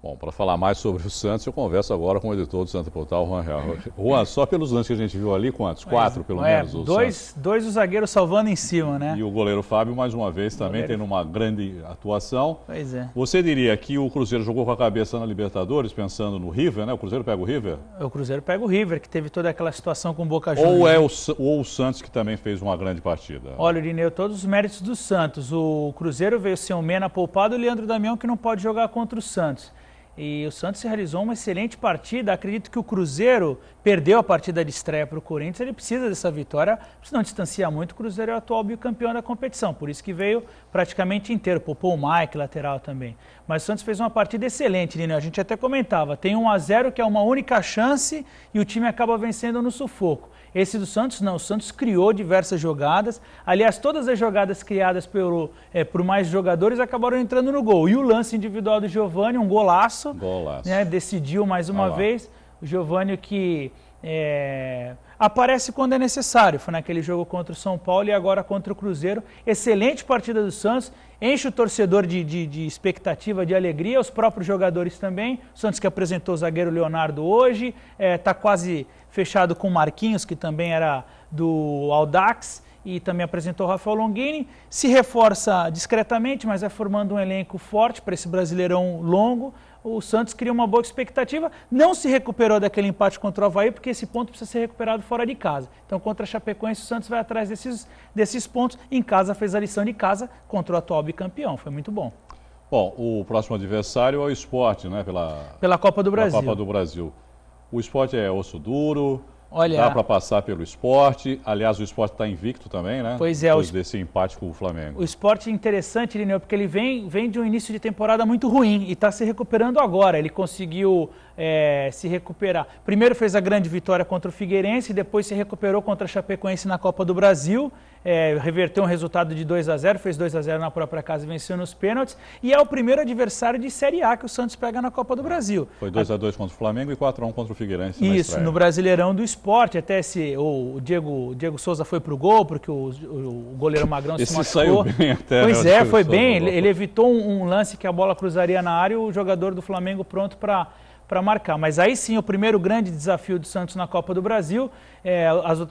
Bom, para falar mais sobre o Santos, eu converso agora com o editor do Santo Portal, Juan Real. Juan, só pelos lances que a gente viu ali, quantos? Quatro, pelo menos? Dois o zagueiro salvando em cima, né? E o goleiro Fábio, mais uma vez, também tendo uma grande atuação. Pois é. Você diria que o Cruzeiro jogou com a cabeça na Libertadores, pensando no River, né? O Cruzeiro pega o River? O Cruzeiro pega o River, que teve toda aquela situação com o Boca Juniors. Ou o Santos, que também fez uma grande partida? Olha, Irineu, todos os méritos do Santos. O Cruzeiro veio sem o Mena poupado e o Leandro Damião, que não pode jogar contra o Santos. E o Santos realizou uma excelente partida. Acredito que o Cruzeiro perdeu a partida de estreia para o Corinthians. Ele precisa dessa vitória, se não distanciar muito. O Cruzeiro é o atual bicampeão da competição, por isso que veio praticamente inteiro. Poupou o Mike, lateral também. Mas o Santos fez uma partida excelente, Nino. A gente até comentava, tem 1-0 que é uma única chance e o time acaba vencendo no sufoco. Esse do Santos não, o Santos criou diversas jogadas, aliás, todas as jogadas criadas por mais jogadores acabaram entrando no gol. E o lance individual do Giovani, um golaço, né, decidiu mais uma vez. O Giovani que aparece quando é necessário, foi naquele jogo contra o São Paulo e agora contra o Cruzeiro. Excelente partida do Santos, enche o torcedor de expectativa, de alegria, os próprios jogadores também. O Santos que apresentou o zagueiro Leonardo hoje, está quase fechado com o Marquinhos, que também era do Audax, e também apresentou o Rafael Longini. Se reforça discretamente, mas vai formando um elenco forte para esse Brasileirão longo. O Santos cria uma boa expectativa, não se recuperou daquele empate contra o Avaí, porque esse ponto precisa ser recuperado fora de casa. Então, contra a Chapecoense, o Santos vai atrás desses pontos. Em casa, fez a lição de casa contra o atual bicampeão. Foi muito bom. Bom, o próximo adversário é o Sport, né? Pela Copa do Brasil. Copa do Brasil. O Sport é osso duro, olha, dá para passar pelo Sport. Aliás, o Sport está invicto também, né? Pois é. Depois desse empate com o Flamengo. O Sport é interessante, Lineu, porque ele vem de um início de temporada muito ruim e está se recuperando agora. Ele conseguiu se recuperar. Primeiro fez a grande vitória contra o Figueirense, depois se recuperou contra a Chapecoense na Copa do Brasil. Reverteu um resultado de 2-0, fez 2-0 na própria casa e venceu nos pênaltis. E é o primeiro adversário de Série A que o Santos pega na Copa do Brasil. Foi 2-2 contra o Flamengo e 4-1 contra o Figueirense. Isso, no Brasileirão do Sport. Até o Diego Souza foi pro gol, porque o goleiro Magrão se machucou. Saiu bem até. Pois é, foi bem. Ele evitou um lance que a bola cruzaria na área e o jogador do Flamengo pronto para marcar. Mas aí sim, o primeiro grande desafio do Santos na Copa do Brasil.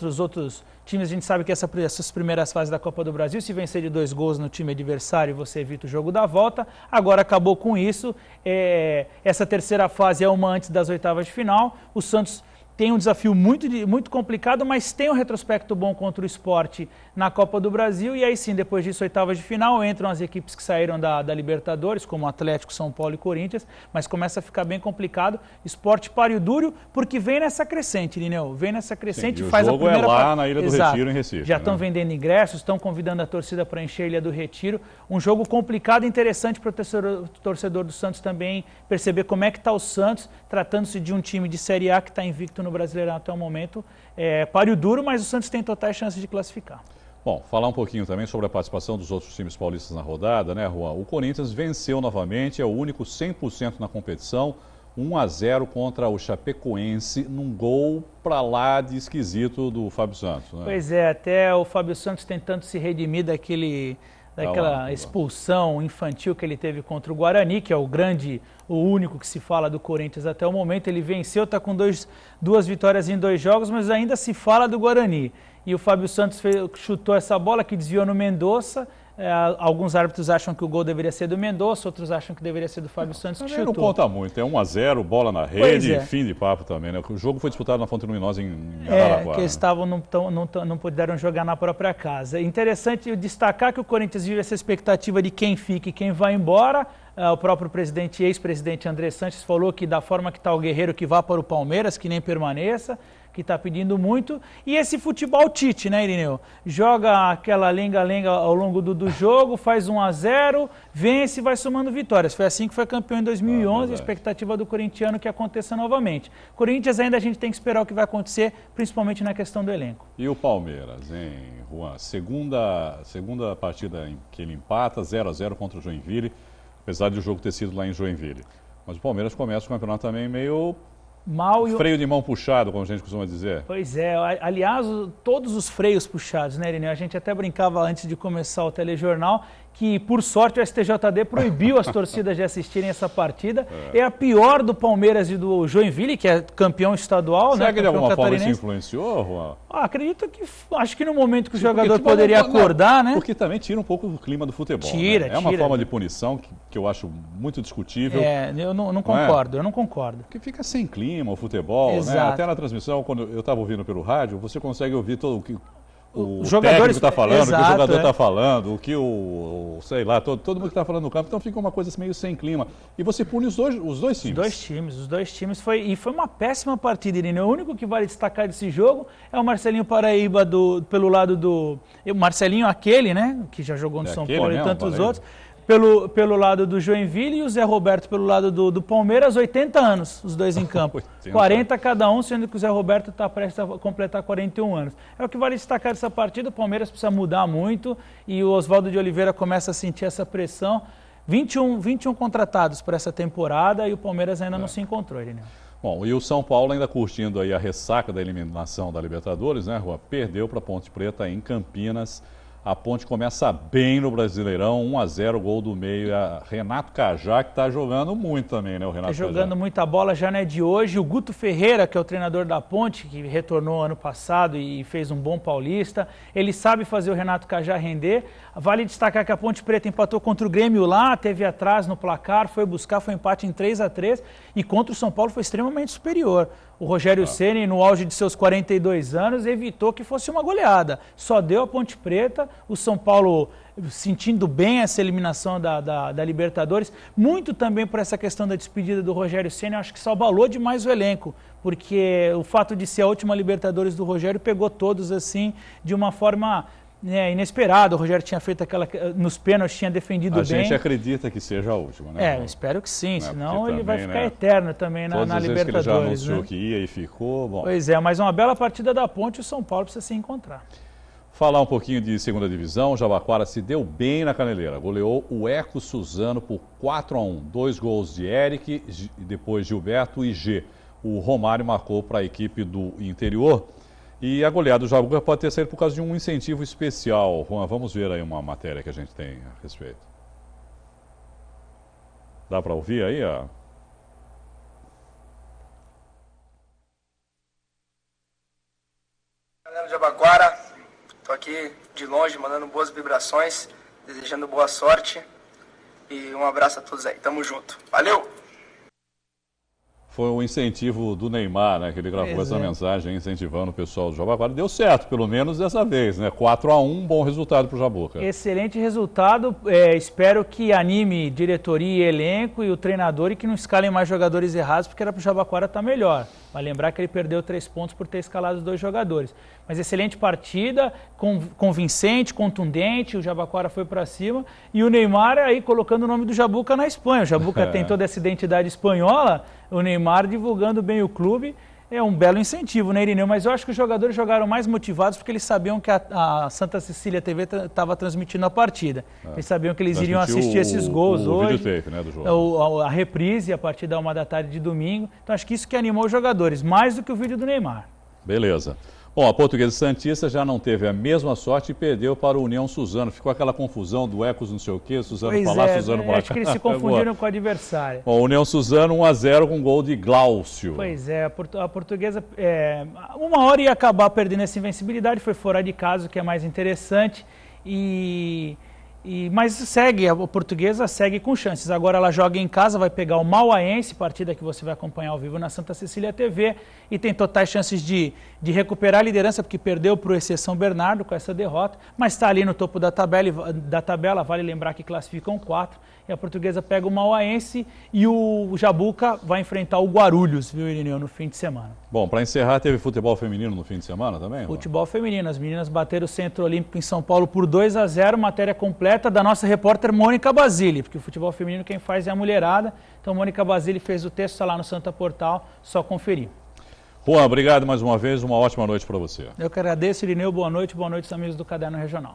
Os outros times, a gente sabe que essas primeiras fases da Copa do Brasil, se vencer de 2 gols no time adversário, você evita o jogo da volta. Agora acabou com isso. Essa terceira fase é uma antes das oitavas de final. O Santos tem um desafio muito complicado, mas tem um retrospecto bom contra o Sport na Copa do Brasil. E aí sim, depois disso, oitavas de final, entram as equipes que saíram da Libertadores, como Atlético, São Paulo e Corinthians, mas começa a ficar bem complicado. Sport páreo duro, porque vem nessa crescente, Lineu. Vem nessa crescente, sim, faz a primeira... O jogo é lá na Ilha do Retiro, em Recife. Já estão vendendo ingressos, estão convidando a torcida para encher a Ilha do Retiro. Um jogo complicado e interessante para o torcedor do Santos também perceber como é que está o Santos, tratando-se de um time de Série A que está invicto no Brasileirão até o momento. Páreo duro, mas o Santos tem totais chances de classificar. Bom, falar um pouquinho também sobre a participação dos outros times paulistas na rodada, né, Juan? O Corinthians venceu novamente, é o único 100% na competição, 1-0 contra o Chapecoense, num gol pra lá de esquisito do Fábio Santos, né? Pois é, até o Fábio Santos tentando se redimir daquela expulsão infantil que ele teve contra o Guarani, que é o único que se fala do Corinthians até o momento. Ele venceu, está com duas vitórias em 2 jogos, mas ainda se fala do Guarani. E o Fábio Santos chutou essa bola que desviou no Mendonça. Alguns árbitros acham que o gol deveria ser do Mendonça, outros acham que deveria ser do Fábio Santos que chutou. Não conta muito, é 1-0, bola na rede, fim de papo também, né? O jogo foi disputado na Fonte Luminosa em Araraquara. Que estavam não puderam jogar na própria casa. É interessante destacar que o Corinthians vive essa expectativa de quem fica e quem vai embora. O próprio ex-presidente André Sanches falou que da forma que está o Guerreiro, que vá para o Palmeiras, que nem permaneça, que está pedindo muito. E esse futebol Tite, né, Irineu? Joga aquela lenga-lenga ao longo do jogo, faz 1-0, vence e vai somando vitórias. Foi assim que foi campeão em 2011, a expectativa do corintiano que aconteça novamente. Corinthians ainda a gente tem que esperar o que vai acontecer, principalmente na questão do elenco. E o Palmeiras, hein, Juan? Segunda partida em que ele empata, 0-0 contra o Joinville, apesar de o jogo ter sido lá em Joinville. Mas o Palmeiras começa o campeonato também meio... freio de mão puxado, como a gente costuma dizer. Pois é, aliás, todos os freios puxados, né, Irineu? A gente até brincava antes de começar o telejornal que, por sorte, o STJD proibiu as torcidas de assistirem essa partida. É a pior do Palmeiras e do Joinville, que é campeão estadual, Será né? que de alguma forma isso influenciou, Juan? Acredito que, acho que no momento que o jogador poderia acordar, né? Porque também tira um pouco do clima do futebol. Tira, né? É uma forma de punição que eu acho muito discutível. Eu não concordo, eu não concordo. Porque fica sem clima o futebol, né? Até na transmissão, quando eu estava ouvindo pelo rádio, você consegue ouvir todo o que o técnico está falando, o que o jogador está falando, o que sei lá, todo mundo que está falando no campo, então fica uma coisa meio sem clima. E você pune os dois times. Os dois times, foi uma péssima partida, Irineu. O único que vale destacar desse jogo é o Marcelinho Paraíba pelo lado do... O Marcelinho aquele, né, que já jogou no São Paulo mesmo, e tantos outros. Pelo lado do Joinville e o Zé Roberto pelo lado do Palmeiras, 80 anos, os dois em campo. 40 cada um, sendo que o Zé Roberto está prestes a completar 41 anos. É o que vale destacar dessa partida. O Palmeiras precisa mudar muito e o Oswaldo de Oliveira começa a sentir essa pressão. 21 contratados para essa temporada e o Palmeiras ainda não se encontrou, Irineu. Bom, e o São Paulo ainda curtindo aí a ressaca da eliminação da Libertadores, né, Rua? Perdeu para a Ponte Preta em Campinas. A Ponte começa bem no Brasileirão, 1-0, gol do meio. Renato Cajá, que está jogando muito também, né, o Renato Cajá? Jogando muita bola, já não é de hoje. O Guto Ferreira, que é o treinador da Ponte, que retornou ano passado e fez um bom paulista, ele sabe fazer o Renato Cajá render. Vale destacar que a Ponte Preta empatou contra o Grêmio lá, teve atrás no placar, foi buscar, foi empate em 3-3 e contra o São Paulo foi extremamente superior. O Rogério Ceni, no auge de seus 42 anos, evitou que fosse uma goleada. Só deu a Ponte Preta, o São Paulo sentindo bem essa eliminação da Libertadores, muito também por essa questão da despedida do Rogério Ceni, acho que só abalou demais o elenco, porque o fato de ser a última Libertadores do Rogério pegou todos assim de uma forma inesperada. O Rogério tinha feito nos pênaltis, tinha defendido bem. A gente acredita que seja a última, né? Eu espero que sim, senão ele vai ficar eterno também na Libertadores. Que ele já anunciou que ia e ficou. Bom. Pois é, mas uma bela partida da Ponte, o São Paulo precisa se encontrar. Falar um pouquinho de segunda divisão, o Jabaquara se deu bem na Caneleira, goleou o Eco Suzano por 4-1, 2 gols de Eric, depois Gilberto e G. O Romário marcou para a equipe do interior. E a goleada do Jabuca pode ter saído por causa de um incentivo especial. Juan, vamos ver aí uma matéria que a gente tem a respeito. Dá para ouvir aí? Galera do Jabaquara, tô aqui de longe mandando boas vibrações, desejando boa sorte e um abraço a todos aí. Tamo junto. Valeu! Foi um incentivo do Neymar, né? Que ele gravou essa mensagem incentivando o pessoal do Jabaquara. Deu certo, pelo menos dessa vez, né? 4-1, bom resultado para o Jabuca. Excelente resultado. Espero que anime diretoria e elenco e o treinador e que não escalem mais jogadores errados, porque era para o Jabaquara estar melhor. Vai lembrar que ele perdeu 3 pontos por ter escalado os 2 jogadores. Mas excelente partida, convincente, contundente, o Jabaquara foi para cima. E o Neymar aí colocando o nome do Jabuca na Espanha. O Jabuca tem toda essa identidade espanhola, o Neymar divulgando bem o clube. É um belo incentivo, né, Irineu? Mas eu acho que os jogadores jogaram mais motivados porque eles sabiam que a Santa Cecília TV estava transmitindo a partida. Eles sabiam que eles iriam assistir esses gols hoje. Videotape, né, do jogo. A reprise a partir da 1h de domingo. Então acho que isso que animou os jogadores, mais do que o vídeo do Neymar. Beleza. Bom, a Portuguesa Santista já não teve a mesma sorte e perdeu para o União Suzano. Ficou aquela confusão do Ecos não sei o quê, Suzano para lá, Suzano para cá. Acho que eles se confundiram com o adversário. Bom, União Suzano 1-0 com gol de Glaucio. Pois é, a Portuguesa, uma hora ia acabar perdendo essa invencibilidade, foi fora de casa, o que é mais interessante. Mas a Portuguesa segue com chances. Agora ela joga em casa, vai pegar o Mauaense, partida que você vai acompanhar ao vivo na Santa Cecília TV, e tem totais chances de recuperar a liderança, porque perdeu para o Exceção Bernardo com essa derrota, mas está ali no topo da tabela, vale lembrar que classificam 4, e a Portuguesa pega o Mauaense e o Jabuca vai enfrentar o Guarulhos, viu, Irineu, no fim de semana. Bom, para encerrar, teve futebol feminino no fim de semana também? Futebol feminino, as meninas bateram o Centro Olímpico em São Paulo por 2-0, matéria completa da nossa repórter Mônica Basile, porque o futebol feminino quem faz é a mulherada, então Mônica Basile fez o texto, está lá no Santa Portal, só conferir. Juan, obrigado mais uma vez, uma ótima noite para você. Eu que agradeço, Irineu, boa noite aos amigos do Caderno Regional.